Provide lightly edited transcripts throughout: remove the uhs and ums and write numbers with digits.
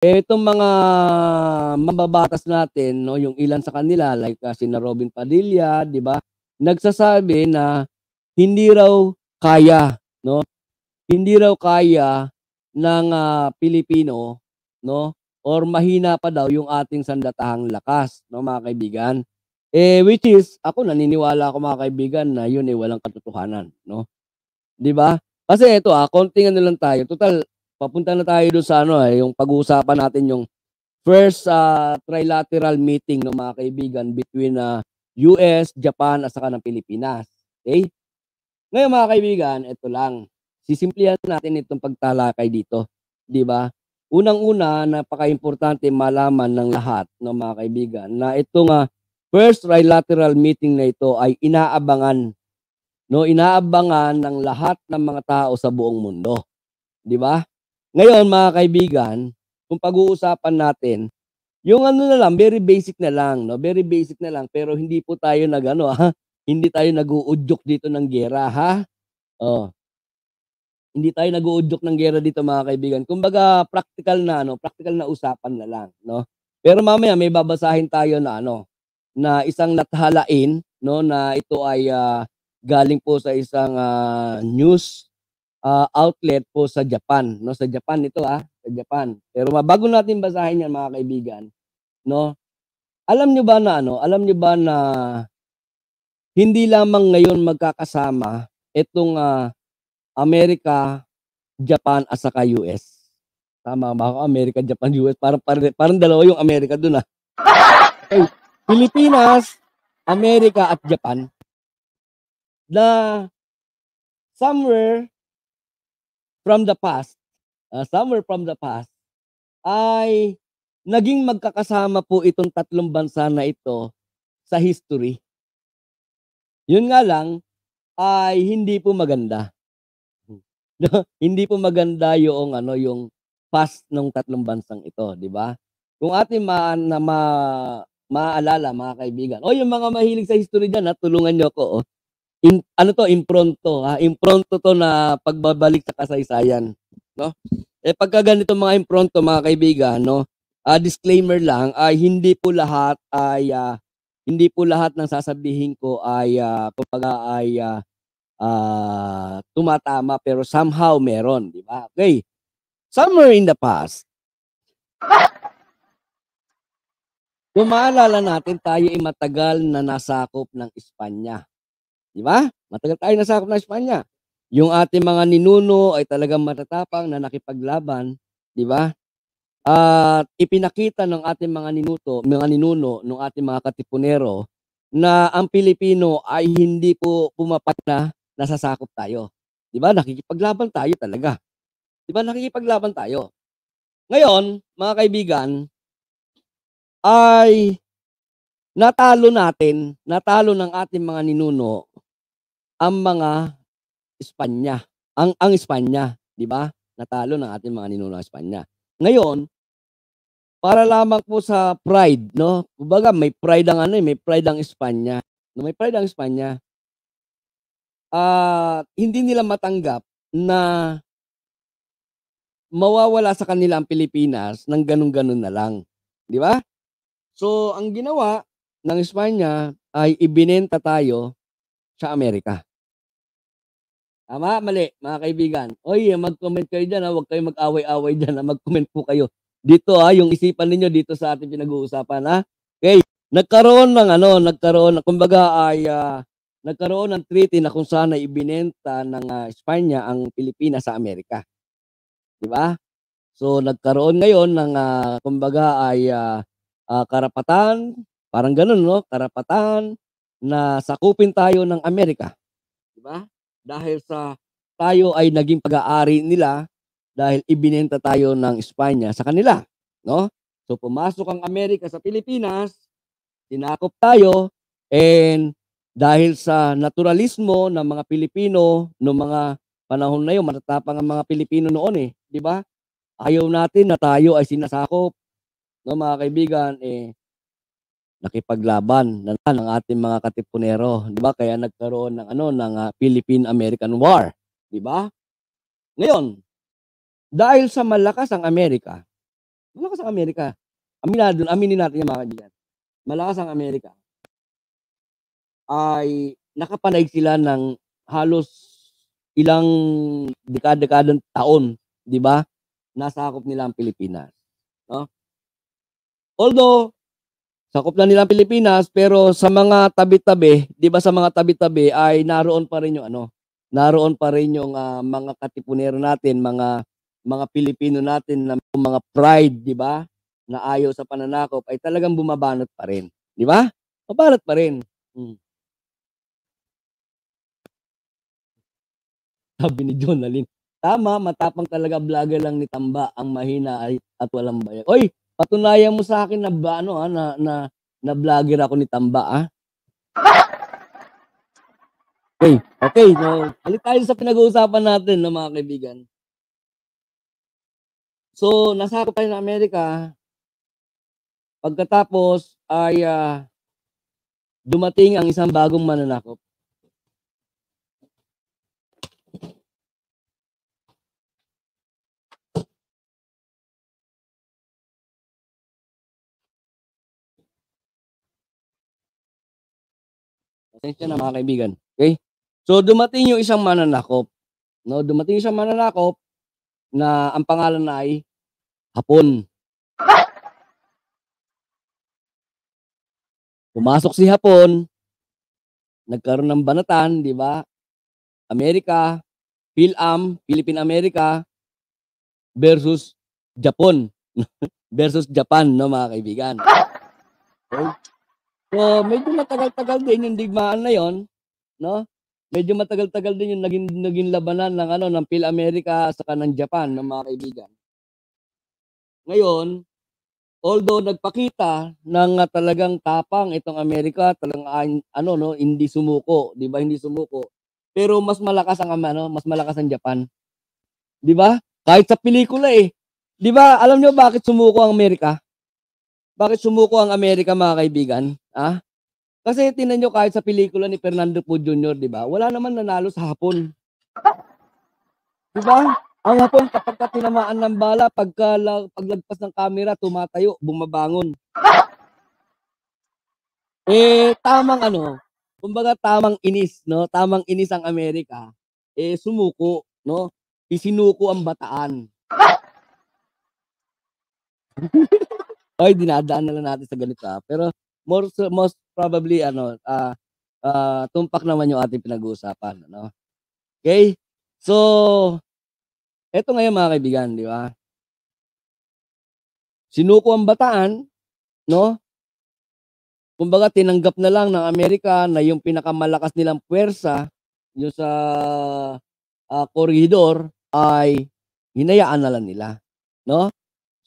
Itong mga mambabatas natin 'no, yung ilan sa kanila like, sina Robin Padilla, 'di ba, nagsasabi na hindi raw kaya 'no, hindi raw kaya ng, Pilipino 'no, or mahina pa daw yung ating sandatahang lakas 'no, mga kaibigan. Which is ako naniniwala ako mga kaibigan na yun, walang katotohanan 'no, 'di ba? Kasi eto, konting ano lang tayo, tutal papunta na tayo dun sa ano, yung pag-uusapan natin yung first, trilateral meeting ng mga kaibigan between, US, Japan at saka ng Pilipinas, okey? Ngayon mga kaibigan, eto lang, sisimplihan natin itong pagtalakay dito, 'di ba? Unang-una, napakaimportante malaman ng lahat ng mga kaibigan na itong, first trilateral meeting na ito ay inaabangan 'no, inaabangan ng lahat ng mga tao sa buong mundo, 'di ba? Ngayon mga kaibigan, kung pag-uusapan natin yung ano na lang, very basic na lang 'no, very basic na lang pero hindi po tayo nag-ano, hindi tayo nag-uudyok dito ng giyera, ha? Oh, hindi tayo nag-uudyok ng giyera dito mga kaibigan. Kumbaga praktikal na usapan na lang 'no. Pero mamaya may babasahin tayo na ano, na isang nathalain 'no, na ito ay, galing po sa isang, news, outlet po sa Japan 'no, sa Japan ito, sa Japan. Pero bago natin basahin 'yan mga kaibigan 'no, alam niyo ba na hindi lamang ngayon magkakasama itong, Amerika, Japan at saka US. Tama ba ako? Amerika, Japan, US parang dalawa yung Amerika dun, Okey, Pilipinas, Amerika at Japan na somewhere from the past, somewhere from the past ay naging magkakasama po itong tatlong bansa na ito sa history. Yun nga lang ay hindi po maganda. 'No, hindi po maganda yoong ano, yung past nung tatlong bansang ito, 'di ba? Kung ating maaalala mga kaibigan o yung mga mahilig sa history diyan, tulungan niyo ako, ano 'to, impronto, impronto 'to na pagbabalik sa kasaysayan, 'no? Pagka ganitong mga impronto mga kaibigan 'no, disclaimer lang ay hindi po lahat ng sasabihin ko ay, kumbaga ay, tumatama pero somehow meron, 'di ba? Okey, somewhere in the past, kung maalala natin tayo ay matagal na nasakop ng Espanya, 'di ba? Matagal tayong nasakop ng Espanya. Yung ating mga ninuno ay talagang matatapang na nakipaglaban, 'di ba? At ipinakita ng ating mga ninuno nung ating mga katipunero na ang Pilipino ay hindi po pumapat na nasasakop tayo, 'di ba? Nakikipaglaban tayo talaga, 'di ba? Nakikipaglaban tayo. Ngayon, mga kaibigan, ay natalo ng ating mga ninuno ang mga Espanya, ang Espanya, 'di ba? Natalo ng ating mga ninuno ang Espanya. Ngayon, para lamang po sa pride 'no, kumbaga may pride ang ano, may pride ang Espanya, may pride ang Espanya, hindi nila matanggap na mawawala sa kanila ang Pilipinas ng gano'n-gano'n na lang, 'di ba? So, ang ginawa ng Espanya ay ibinenta tayo sa Amerika. Tama, mali, mga kaibigan? Uy, mag-comment kayo diyan, huwag kayong mag-away-away diyan, mag-comment po kayo. Dito, yung isipan ninyo dito sa ating pinag-uusapan, Okey, kumbaga ay, nagkaroon ng treaty na kung saan ay ibinenta ng, Espanya ang Pilipinas sa Amerika, 'di ba? So, nagkaroon ngayon ng, kumbaga ay, karapatan, parang gano'n 'no, karapatan na sakupin tayo ng Amerika, 'di ba? Dahil sa tayo ay naging pag-aari nila dahil ibinenta tayo ng Espanya sa kanila, 'no? So, pumasok ang Amerika sa Pilipinas, tinakop tayo, and dahil sa naturalismo ng mga Pilipino nung mga panahon na yun, matatapang ang mga Pilipino noon, 'di ba? Ayaw natin na tayo ay sinasakop, 'no, mga kaibigan, nakipaglaban na naman ang ating mga katipunero, 'di ba? Kaya nagkaroon ng ano, ng, Philippine-American War, 'di ba? Ngayon, dahil sa malakas ang Amerika, Malakas ang Amerika. Aminin natin 'yan mga kaibigan. Malakas ang Amerika. Ay nakapanaig sila ng halos ilang dekadang taon, 'di ba? Nasakop nila ang Pilipinas, 'no? Although sakop na nila ang Pilipinas, pero sa mga tabi-tabi, 'di ba sa mga tabi-tabi ay naroon pa rin yung ano, naroon pa rin yung, mga katipunero natin, mga Pilipino natin na mga pride, 'di ba, na ayaw sa pananakop ay talagang bumabanat pa rin, 'di ba? Babanat pa rin. Hmm, sabi ni Jonalyn. Tama, matapang talaga vlogger lang ni Tamba, ang mahina ay at walang bayag. Uy, patunayan mo sa'kin na ba ano, na vlogger ako ni Tamba, Okey, okey. So, balik tayo sa pinag-uusapan natin 'no, mga kaibigan. So, nasakop tayo ng Amerika, pagkatapos ay, dumating ang isang bagong mananakop. Pasensya na mga kaibigan, okey? So, dumating yung isang mananakop 'no, dumating isang mananakop na ang pangalan ay Hapon. Pumasok si Hapon, nagkaroon ng banatan, 'di ba? Amerika, Philippine America versus Japon, versus Japan 'no, mga kaibigan, okey? So, medyo matagal-tagal din yung digmaan na yun, 'no? Medyo matagal-tagal din yung naging labanan ng ano, ng Phil-America saka ng Japan 'no, mga kaibigan. Ngayon, although nagpakita ng, talagang tapang itong Amerika, talagang ano 'no, hindi sumuko, 'di ba, hindi sumuko. Pero mas malakas ang ano, mas malakas ang Japan, 'di ba? Kahit sa pelikula, eh. 'Di ba, alam niyo bakit sumuko ang Amerika? Bakit sumuko ang Amerika, mga kaibigan? Kasi tingnan niyo kahit sa pelikula ni Fernando Poe Jr., 'di ba, wala naman nanalo sa Hapon, 'di ba? Ang Hapon kapagka tinamaan ng bala paglagpas ng kamera tumatayo, bumabangon. Tamang ano, kumbaga tamang inis 'no, tamang inis ang Amerika, sumuko 'no, isinuko ang Bataan. Ay dinadaan na lang natin sa ganito, pero most probably ano, tumpak naman yung ating pinag-uusapan ano, okey? So, eto ngayon mga kaibigan, 'di ba, sinuko ang Bataan 'no, kumbaga tinanggap na lang ng Amerika na yung pinakamalakas nilang puwersa, yung sa, koridor ay hinayaan na lang nila, 'no?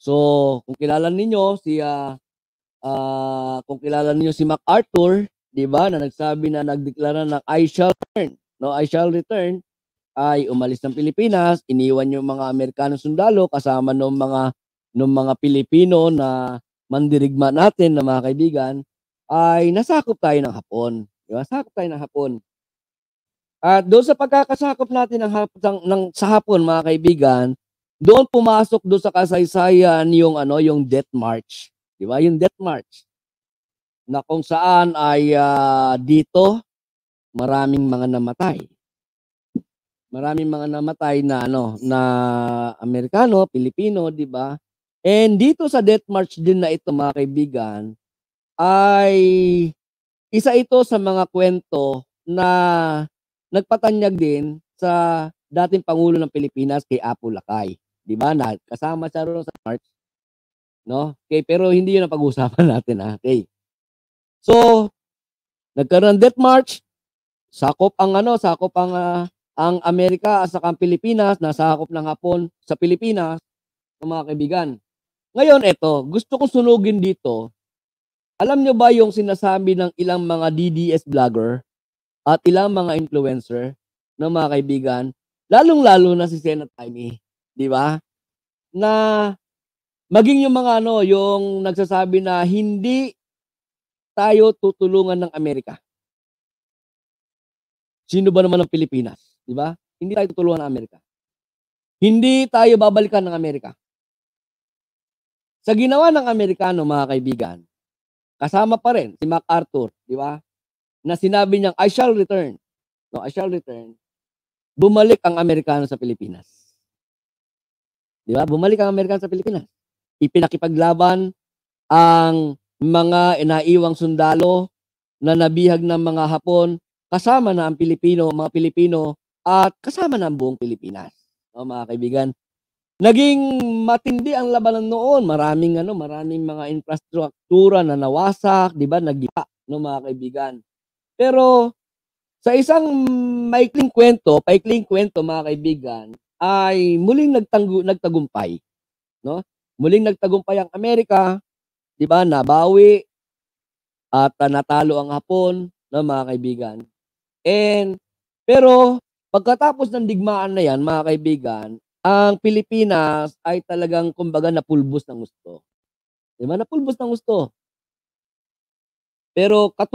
So, kung kilala ninyo si MacArthur, 'di ba, na nagsabi na nagdeklara ng "I shall return," 'no, "I shall return," ay umalis ng Pilipinas, iniwan yung mga Amerikanong sundalo kasama nung mga Pilipino na mandirigma natin na mga kaibigan, ay nasakop tayo ng Hapon, 'di ba? Sakop tayo ng Hapon. At doon sa pagkakasakop natin sa Hapon mga kaibigan, doon pumasok dun sa kasaysayan yung ano, yung Death March, 'di ba? Yung Death March na kung saan ay, dito maraming mga namatay. Maraming mga namatay na ano, na Amerikano, Pilipino, 'di ba? And dito sa Death March din na ito mga kaibigan, ay isa ito sa mga kuwento na nagpatanyag din sa dating Pangulo ng Pilipinas kay Apo Lakay, 'di ba, na kasama siya roon sa march, 'no? Okey, pero hindi 'yun ang pag-uusapan natin, okey. So, nagkaroon ng Death March, sakop ang Amerika at saka ang Pilipinas, nasakop ng Hapon sa Pilipinas, mga kaibigan. Ngayon eto, gusto kong sunugin dito, alam niyo ba yung sinasabi ng ilang mga DDS vlogger at ilang mga influencer, 'no, mga kaibigan, lalong-lalo na si Senat Amy, 'di ba, na maging yung mga ano, yung nagsasabi na hindi tayo tutulungan ng Amerika. Sino ba naman ang Pilipinas, 'di ba? Hindi tayo tutulungan ng Amerika. Hindi tayo babalikan ng Amerika. Sa ginawa ng Amerikano, mga kaibigan, kasama pa rin si MacArthur, di ba? Na sinabi niyang, I shall return. No, I shall return. Bumalik ang Amerikano sa Pilipinas. Di ba? Bumalik ang Amerikano sa Pilipinas. Ipinakipaglaban ang mga inaiwang sundalo na nabihag ng mga Hapon, kasama na ang mga Pilipino, at kasama na ang buong Pilipinas. No, mga kaibigan, naging matindi ang labanan noon. Maraming mga infrastruktura na nawasak, 'di ba? Nagiba, no, mga kaibigan. Pero sa isang paikling kwento, mga kaibigan, ay muling nagtagumpay, no? Muling nagtagumpay ang Amerika, 'di ba? Nabawi at natalo ang Hapon, no, mga kaibigan. Pero pagkatapos ng digmaan na 'yan, mga kaibigan, ang Pilipinas ay talagang kumbaga napulbos ng gusto. 'Di ba, napulbos ng gusto. Pero sa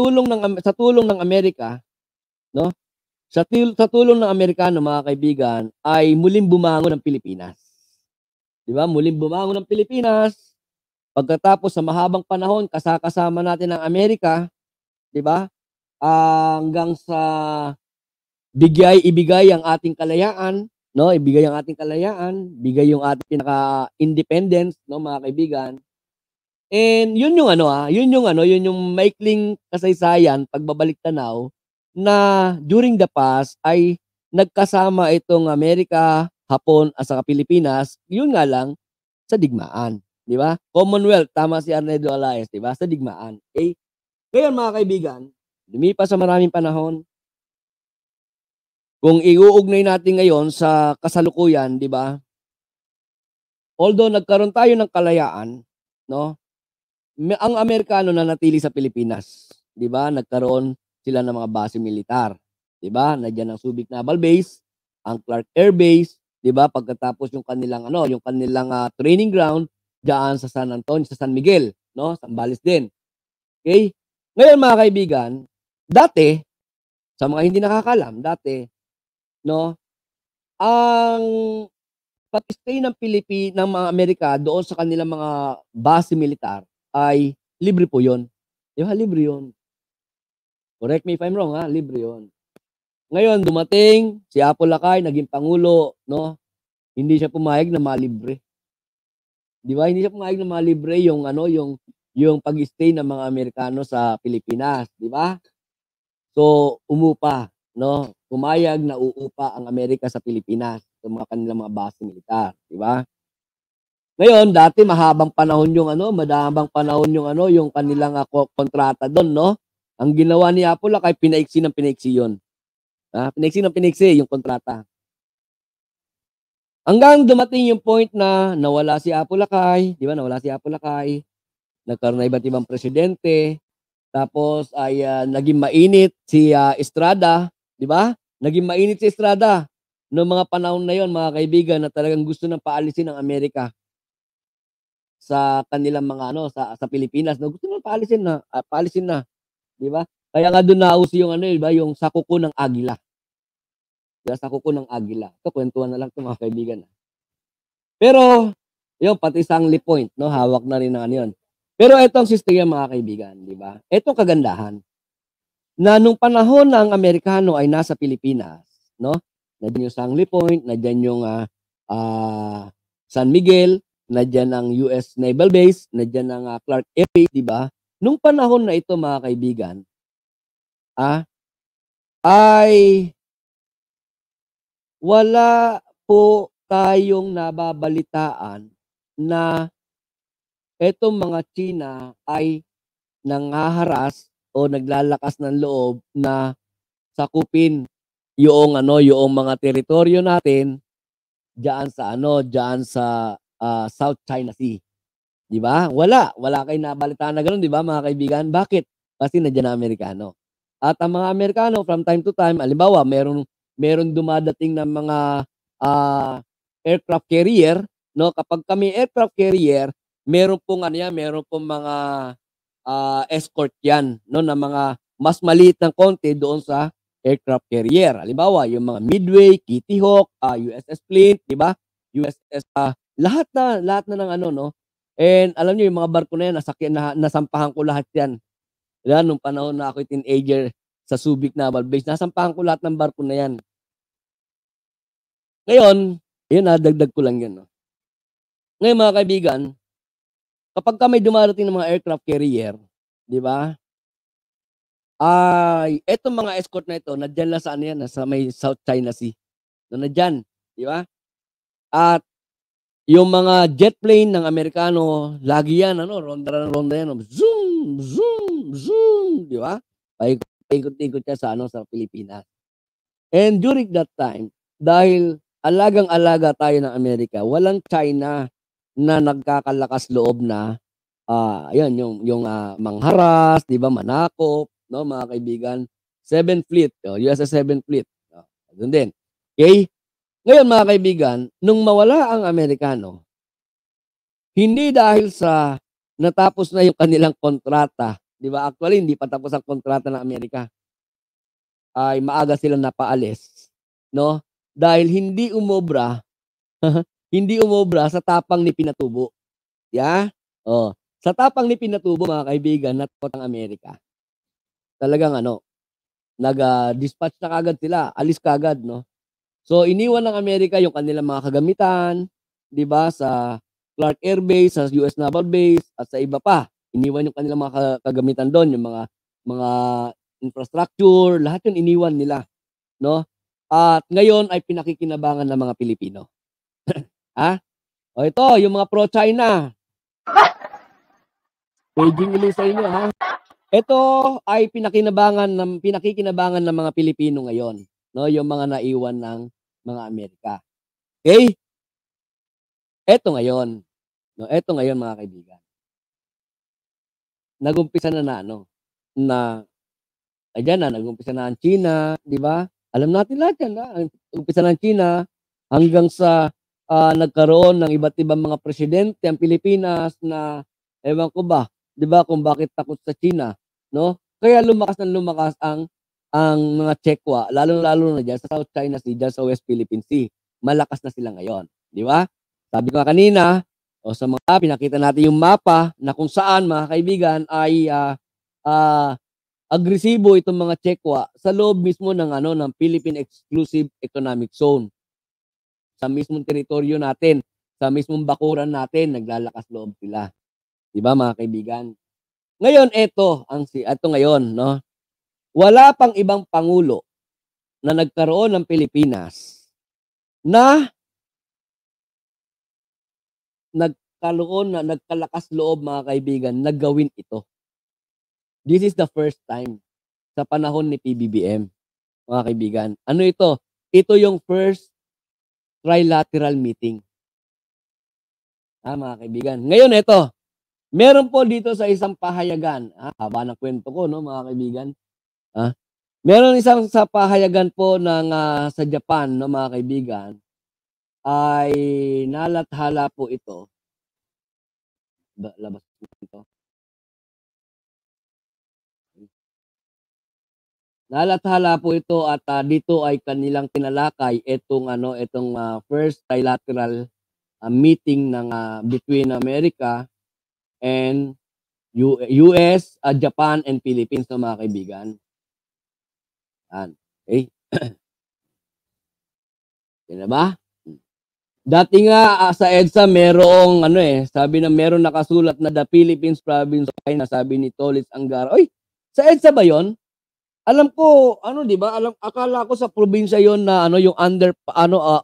tulong ng Amerika, no, sa tulong ng Amerikano, mga kaibigan, ay muling bumangon ang Pilipinas. 'Di ba, muling bumangon ang Pilipinas pagkatapos sa mahabang panahon kasama natin ang Amerika, 'di ba, hanggang sa ibigay ang ating kalayaan, no, ibigay ang ating kalayaan, bigay yung ating pinaka-independence, no, mga kaibigan. And yun yung maikling kasaysayan, pagbabalik tanaw, na during the past ay nagkasama itong Amerika, Hapon at saka Pilipinas, yun nga lang sa digmaan, 'di ba? Commonwealth, tama si Arnedo Alaez, 'di ba? Sa digmaan. Okay? Ngayon, mga kaibigan, lumipas sa maraming panahon, kung iuugnay natin ngayon sa kasalukuyan, 'di ba? Although nagkaroon tayo ng kalayaan, no? Ang Amerikano nanatili sa Pilipinas, 'di ba? Nagkaroon sila ng mga base militar, 'di ba? Nandiyan ang Subic Naval Base, ang Clark Air Base, 'di ba? Pagkatapos yung kanilang training ground diyan sa San Antonio, sa San Miguel, no? Zambales din. Okay? Ngayon, mga kaibigan, dati sa mga hindi nakakaalam, no, ang pag-stay ng mga Amerika doon sa kanilang mga base militar ay libre po 'yon. 'Di ba, libre 'yon. Correct me if I'm wrong, libre 'yon. Ngayon dumating si Apo Lakay, naging pangulo, no, hindi siya pumayag na malibre. 'Di ba, hindi siya pumayag na malibre yung pag-stay ng mga Amerikano sa Pilipinas, 'di ba? So, umupa, no, pumayag na uupa ang Amerika sa Pilipinas, sa kanilang mga base militar, 'di ba? Ngayon, dati mahabang panahon yung kanilang kontrata doon, no? Ang ginawa ni Apo Lakay, pinaiksi ng pinaiksi 'yon. Pinaiksi ng pinaiksi yung kontrata. Hanggang dumating yung point na nawala si Apo Lakay, 'di ba? Nawala si Apo Lakay. Nagkaroon ng iba't ibang presidente. Tapos ay naging mainit si Estrada, 'di ba? Naging mainit si Estrada noong mga panahon na 'yon, mga kaibigan, na talagang gusto nang paalisin ng Amerika sa kanilang sa Pilipinas, no, gusto nang paalisin na, 'di ba? Kaya nga doon nauso yung 'di ba, yung sakuko ng agila. 'Di ba, sakuko ng agila. Ito kwentuhan na lang 'to, mga kaibigan. Pero yung pati Sangley Point, no, hawak na rin ng 'yon. Pero etong sistema, mga kaibigan, 'di ba? Etong kagandahan na nung panahon na ang Amerikano ay nasa Pilipinas, no? Nandiyan yung Sangley Point, nandiyan yung San Miguel, nandiyan ang US Naval Base, nandiyan ang Clark Air Base, 'di ba? Nung panahon na ito, mga kaibigan, ay wala po tayong nababalitaan na etong mga China ay nanghaharas o naglalakas ng loob na sakupin yung mga teritoryo natin diyan sa South China Sea. 'Di ba? Wala kayong nabalitaan na gano'n, 'di ba, mga kaibigan? Bakit? Kasi nandiyan ang Amerikano. At ang mga Amerikano from time to time, halimbawa, meron dumadating ng mga aircraft carrier, no? Kapag kami aircraft carrier, meron pong mga escort 'yan, no, na mga mas maliit ng konti doon sa aircraft carrier. Halimbawa, yung mga Midway, Kitty Hawk, USS Flint, 'di ba? USS lahat na ng And alam niyo yung mga barko na yan nasampahan ko lahat yan. Yan nung panahon na ako'y teenager sa Subic Naval Base, nasampahan ko lahat ng barko na yan. Ngayon, yun dagdag ko lang yun 'no. Ngayon mga kaibigan, kapagka may dumarating na mga aircraft carrier, 'di ba, ay etong mga escort na ito nandiyan lang sa ano yan, sa may South China Sea, nandiyan, 'di ba? At yung mga jet plane ng Amerikano, lagi yan ano, ronda ng ronda yan, zoom, zoom, zoom, 'di ba? Paikot-ikot yan sa ano, sa Pilipinas. And during that time, dahil alagang-alaga tayo ng Amerika, walang China na nagkakalakas loob na, ayun mangharas, 'di ba, manakop, 'no, mga kaibigan. 7th Fleet, USS 7th Fleet, dun din. Okay. Ngayon mga kaibigan, nung mawala ang Amerikano, hindi dahil sa natapos na yung kanilang kontrata, 'di ba? Actually hindi pa tapos ang kontrata ng Amerika. Ay maaga silang napaalis, 'no? Dahil hindi umobra hindi umobra sa tapang ni Pinatubo. Oh, sa tapang ni Pinatubo mga kaibigan, natakot ang Amerika. Talagang ano, dispatch na kaagad sila, alis kaagad 'no. So iniwan ng Amerika yung kanilang mga kagamitan, 'di ba, sa Clark Air Base, sa US Naval Base at sa iba pa. Iniwan yung kanilang mga kagamitan do'n, yung mga infrastructure, lahat yun iniwan nila, 'no? At ngayon ay pinakikinabangan ng mga Pilipino. O ito yung mga pro-China. Paging ulit sa inyo Ito ay pinakikinabangan ng mga Pilipino ngayon, 'no, yung mga naiwan ng mga Amerika. Okay? Eto ngayon, 'no, eto ngayon mga kaibigan. Nag-umpisa na ano, na ayan na, nag-umpisa na ang China, 'di ba? Alam natin lahat 'yan, umpisa ng China hanggang sa, nagkaroon ng iba't ibang mga presidente ang Pilipinas na ewan ko ba, 'di ba, kung bakit takot sa China, 'no? Kaya lumakas ng lumakas ang mga Chekwa, lalong-lalo na diyan sa South China Sea, diyan sa West Philippine Sea. Malakas na sila ngayon, 'di ba? Sabi ko nga kanina, sa mga pinakita natin yung mapa na kung saan mga kaibigan ay, agresibo itong mga Chekwa sa loob mismo ng ano, ng Philippine Exclusive Economic Zone. Sa mismong teritoryo natin, sa mismong bakuran natin, naglalakas loob sila. 'Di ba mga kaibigan? Ngayon eto ngayon 'no, wala pang ibang pangulo na nagkaroon ng Pilipinas na nagkalakas loob mga kaibigan na gawin ito. This is the first time sa panahon ni PBBM, mga kaibigan. Ano ito? Ito yung first trilateral meeting. Mga kaibigan. Ngayon ito, meron po dito sa isang pahayagan, haba ng kwento ko 'no, mga kaibigan. Meron isang sa pahayagan po ng, sa Japan 'no, mga kaibigan, ay nalathala po ito. Labas po ito. Nalathala po ito at, dito ay kanilang tinalakay itong first trilateral, meeting ng, between America and US, Japan and Philippines 'no, mga kaibigan. Yan, okey. Yan na ba? Dati nga, sa EDSA merong sabi na meron nakasulat na the Philippines Province of China, sabi ni Tolits Angara. Uy, sa EDSA ba 'yon? Alam ko 'di ba, akala ko sa probinsya 'yon na yung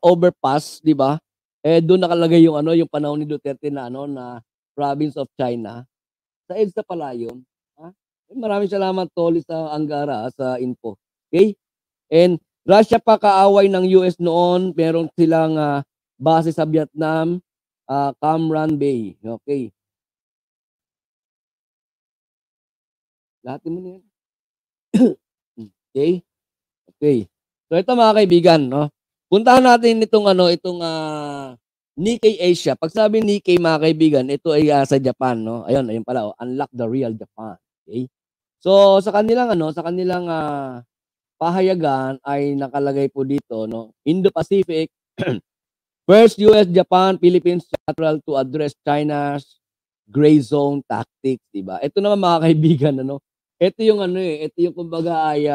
overpass, 'di ba? Do'n nakalagay yung yung panahon ni Duterte na na Province of China. Sa EDSA pala 'yon, Maraming salamat Tolits Angara, sa info. Okay? And Russia pa kaaway ng US noon, meron silang, base sa Vietnam, Cam Ranh Bay. Okay. Lahatin mo na 'yan. Okay? Okay. So ito mga kaibigan 'no, puntahan natin itong Nikkei Asia. Pag sabi Nikkei mga kaibigan, ito ay, sa Japan 'no. Ayun pala Unlock the Real Japan. Okay? So sa kanilang pahayagan ay nakalagay po dito 'no, Indo-Pacific, first US, Japan, Philippines trilateral to address China's gray zone tactics, 'di ba? Ito naman mga kaibigan ano, ito yung ano, ito yung kumbaga ay,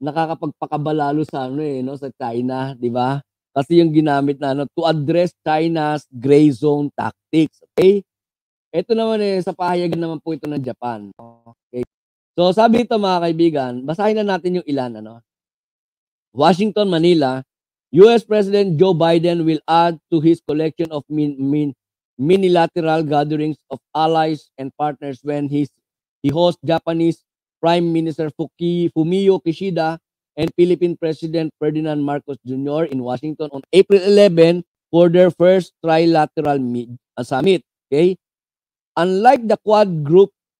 nakakapagpakabala sa ano, no, sa China, 'di ba? Kasi yung ginamit na ano, to address China's gray zone tactics, okay? Ito naman, sa pahayagan naman po ito ng Japan, okey. So, sabi nito mga kaibigan, basahin na natin yung ilan ano. Washington, Manila, US President Joe Biden will add to his collection of minilateral gatherings of allies and partners when he hosts Japanese Prime Minister Fumio Kishida and Philippine President Ferdinand Marcos Jr. in Washington on April 11 for their first trilateral summit. Okay? Unlike the Quad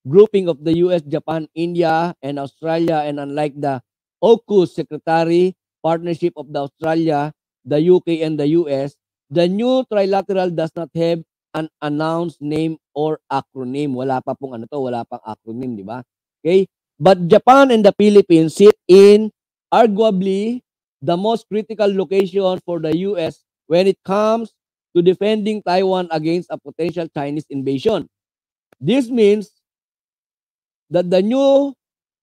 grouping of the US, Japan, India, and Australia, and unlike the AUKUS Secretary Partnership of the Australia, the UK, and the US, the new trilateral does not have an announced name or acronym. Wala pa pong ano to, wala pang acronym, di ba? Okay? But Japan and the Philippines sit in arguably the most critical location for the US when it comes to defending Taiwan against a potential Chinese invasion. This means that the new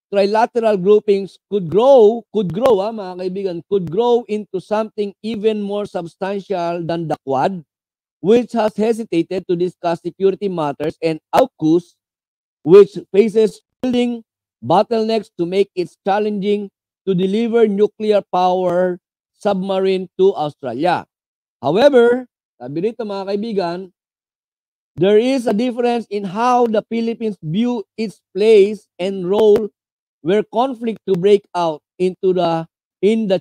trilateral groupings could grow mga kaibigan, could grow into something even more substantial than the Quad, which has hesitated to discuss security matters, and AUKUS, which faces building bottlenecks to make it challenging to deliver nuclear power submarine to Australia. However, sabi rito mga kaibigan, there is a difference in how the Philippines view its place and role were conflict to break out into in the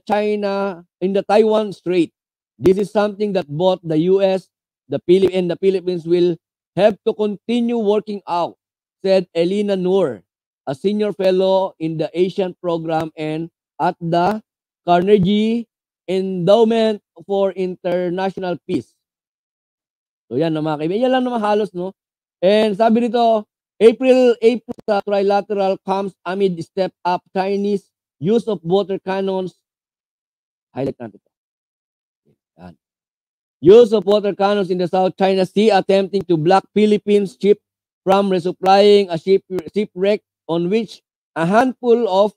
Taiwan Strait. This is something that both the US, the Philippines will have to continue working out, said Elena Noor, a senior fellow in the Asian program and at the Carnegie Endowment for International Peace. So yan na mga kaibigan, yan lang naman halos, no? And sabi nito, April sa trilateral comes amid step up Chinese use of water cannons. Highlight natin ito. Yan. Use of water cannons in the South China Sea attempting to block Philippines ship from resupplying a shipwreck on which a handful of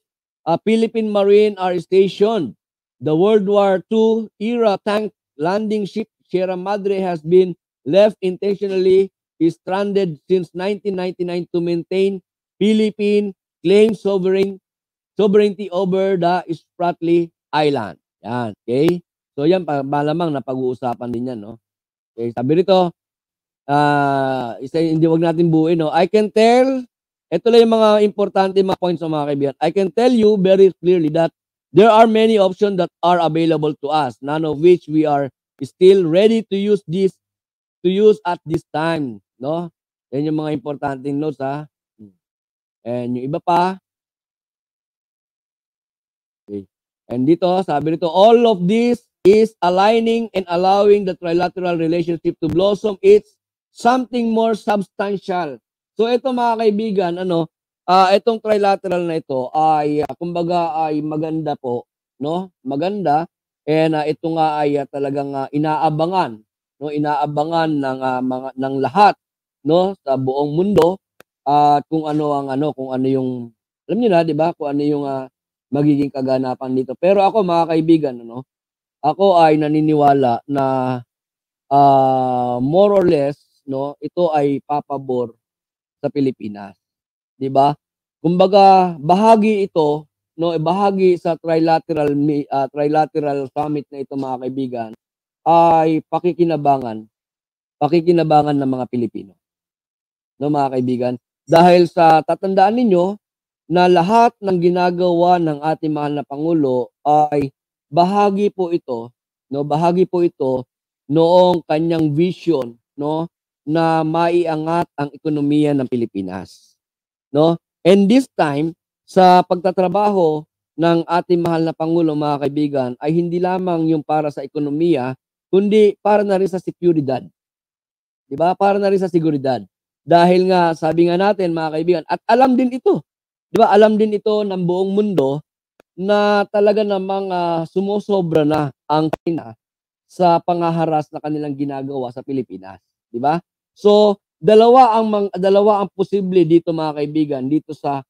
Philippine Marine are stationed. The World War II era tank landing ship Sierra Madre has been left intentionally stranded since 1999 to maintain Philippine claim sovereignty over the Spratly Island. Yan, okay? So yan, malamang na pag-uusapan din yan, no? Okay, sabi rito, hindi wag natin buuin, no? I can tell, ito lang yung mga importante mga points mga kaibigan. I can tell you very clearly that there are many options that are available to us, none of which we are still ready to use at this time, no? Yan yung mga importanteng notes, ha. And yung iba pa. Okay. And dito, sabi nito, all of this is aligning and allowing the trilateral relationship to blossom. It's something more substantial. So ito mga kaibigan, itong trilateral na ito ay kumbaga ay maganda po, no? Maganda, and ito nga ay talagang inaabangan, no? Inaabangan ng lahat, no, sa buong mundo at kung ano yung alam niyo na, 'di ba? Kung ano yung magiging kaganapan dito. Pero ako mga kaibigan, ako ay naniniwala na more or less, no, ito ay papabor sa Pilipinas, 'di ba? Kumbaga bahagi ito, no, bahagi sa trilateral summit na ito mga kaibigan ay pakikinabangan ng mga Pilipino, no mga kaibigan. Dahil sa tatandaan ninyo na lahat ng ginagawa ng ating mahal na Pangulo ay bahagi po ito noong kanyang vision, no, na maiangat ang ekonomiya ng Pilipinas, no? And this time sa pagtatrabaho ng ating mahal na Pangulo mga kaibigan ay hindi lamang yung para sa ekonomiya kundi para na rin sa seguridad. 'Di ba? Para na rin sa seguridad. Dahil nga sabi nga natin mga kaibigan at alam din ito, 'di ba? Alam din ito ng buong mundo na talaga namang sumosobra na ang China sa panghaharas na kanilang ginagawa sa Pilipinas, 'di ba? So, dalawa ang posible dito mga kaibigan, dito sa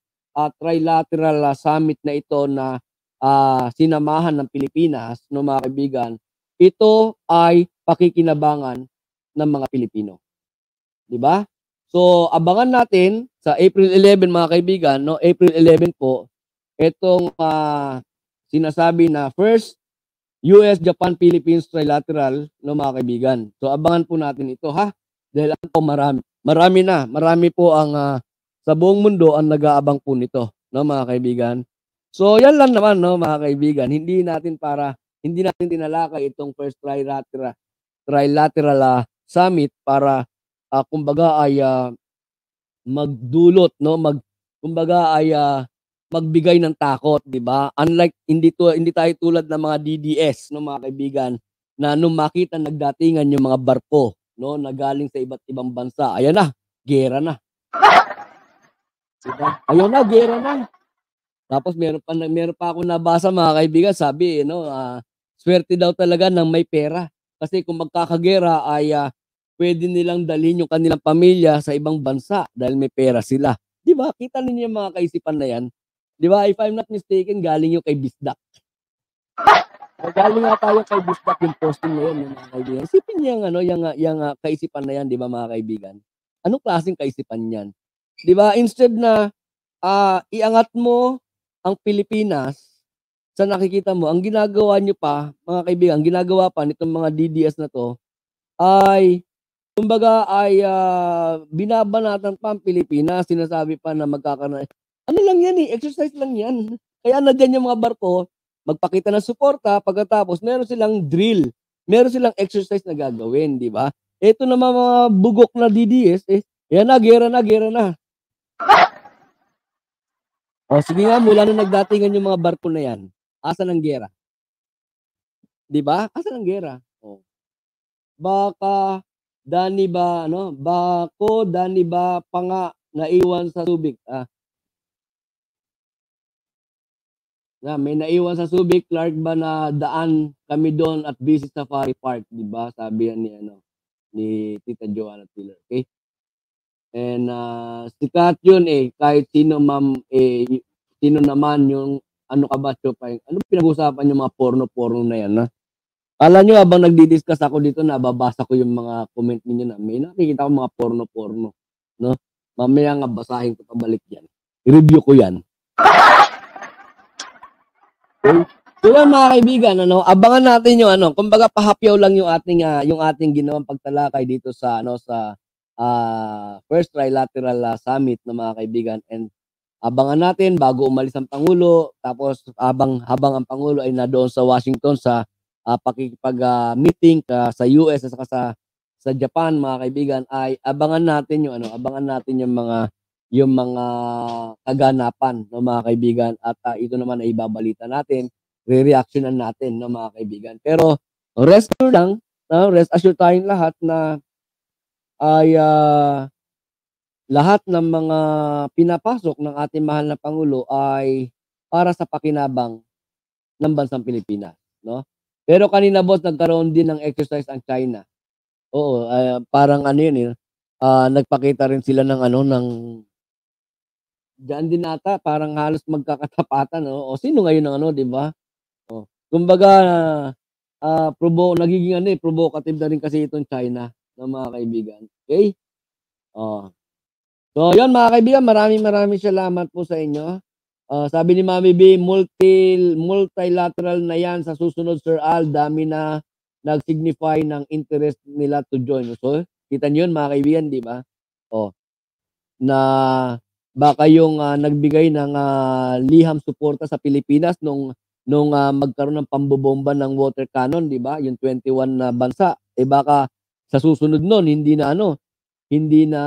trilateral summit na ito na sinamahan ng Pilipinas, no mga kaibigan. Ito ay pakikinabangan ng mga Pilipino, 'di ba? So, abangan natin sa April 11 mga kaibigan, no? April 11 po itong sinasabi na first US, Japan, Philippines trilateral, no mga kaibigan. So abangan po natin ito ha. Dahil alam ko marami po ang sa buong mundo ang nag-aabang po nito, no mga kaibigan. So yan lang naman no mga kaibigan. Hindi natin tinalakay itong first trilateral summit para kumbaga ay magdulot no kumbaga ay magbigay ng takot, 'di ba? Unlike hindi tayo tulad ng mga DDS no mga kaibigan na nung makita nagdatingan yung mga barko no na galing sa iba't ibang bansa, ayan na, giyera na. 'Di ba? Ayun na, giyera na. Tapos meron pa akong nabasa mga kaibigan, sabi no, swerte daw talaga ng may pera. Kasi kung magkakagera ay pwede nilang dalhin yung kanilang pamilya sa ibang bansa dahil may pera sila. 'Di ba? Kita ninyo yung mga kaisipan na 'yan. 'Di ba? If I'm not mistaken, galing yung kay Bisdak. Galing nga tayo kay Bisdak yung posting na yun, mga kaibigan. Isipin niyo yung kaisipan na 'yan, 'di ba mga kaibigan? Anong klaseng kaisipan 'yan? 'Di ba? Instead na iangat mo ang Pilipinas sa nakikita mo, ang ginagawa niyo pa, mga kaibigan, ang ginagawa pa nitong mga DDS na 'to ay kumbaga ay binabanatan pa ang Pilipinas, sinasabi pa na magkakaroon ano lang 'yan, exercise lang 'yan. Kaya nandiyan yung mga barko, magpakita ng suporta, pagkatapos meron silang drill, meron silang exercise na gagawin, 'di ba? Eto naman mga bugok na DDS, ayan na, giyera na. O sige nga, mula nung nagdatingan yung mga barko na 'yan, asan ang giyera? 'Di ba? Asan ang giyera? Oh. Baka Dani ba ano, bako Dani ba panga naiwan sa Subic, may naiwan sa Subic, Clark ba na daan kami doon at busy Safari Park, 'di ba? Sabi yan ni Tita Joanna Tiller, okay? And sikat yun kahit sino ma'am sino naman yung ano ka ba, Chopay? Ano pinag-usapan yung mga porno na yan, Akala nyo habang nagdi-discuss ako dito nababasa ko yung mga comment ninyo na may nakikita ko mga porno, no? Mamaya nga basahin ko pabalik yan. I-review ko yan. Okay? So yan mga kaibigan, abangan natin yung kumbaga pahapyaw lang yung ating ginawang pagtalakay dito sa first trilateral summit ng mga kaibigan, and abangan natin bago umalis ang Pangulo, tapos habang ang Pangulo ay nandoon sa Washington sa pakikipag-meeting sa US at saka sa Japan mga kaibigan, ay abangan natin yung mga kaganapan no mga kaibigan, at ito naman ay ibabalita natin, re-reactionan natin no mga kaibigan. Pero rest assured tayong lahat na ay lahat ng mga pinapasok ng ating mahal na Pangulo ay para sa pakinabang ng bansang Pilipinas, no? Pero kanina boss, nagkaroon din ng exercise ang China. Oo, parang yun nagpakita rin sila ng diyan din ata parang halos magkakatapatan, o sino ngayon ang 'di ba? Kumbaga nagiging provocative na rin kasi itong China ng mga kaibigan. Okay? So yun mga kaibigan, maraming salamat po sa inyo. Sabi ni Mami B, multilateral na yan sa susunod, Sir Al, dami na nag-signify ng interest nila to join. So, kita niyo yun mga kaibigan, di ba? Na baka yung nagbigay ng liham suporta sa Pilipinas nung magkaroon ng pambobomba ng water cannon, di ba? Yung 21 na bansa. Baka sa susunod nun, hindi na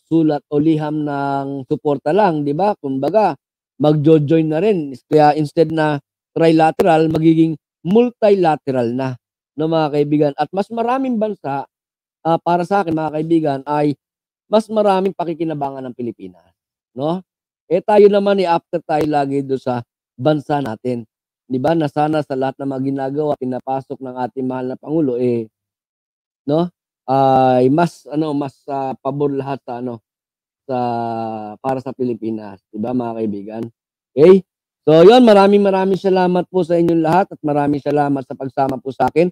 sulat o liham ng suporta lang, di ba? Kumbaga, magjo-join na rin. Kaya instead na trilateral, magiging multilateral na, no mga kaibigan. At mas maraming bansa, para sa akin mga kaibigan, ay mas maraming pakikinabangan ng Pilipinas, no? Tayo naman after tayo lagi do sa bansa natin, di ba? Na sana sa lahat ng mga ginagawa, pinapasok ng ating mahal na Pangulo, no? ay mas pabor lahat sa sa para sa Pilipinas, 'di ba mga kaibigan? Okay. So 'yun, maraming maraming salamat po sa inyong lahat at maraming salamat sa pagsama po sa'kin.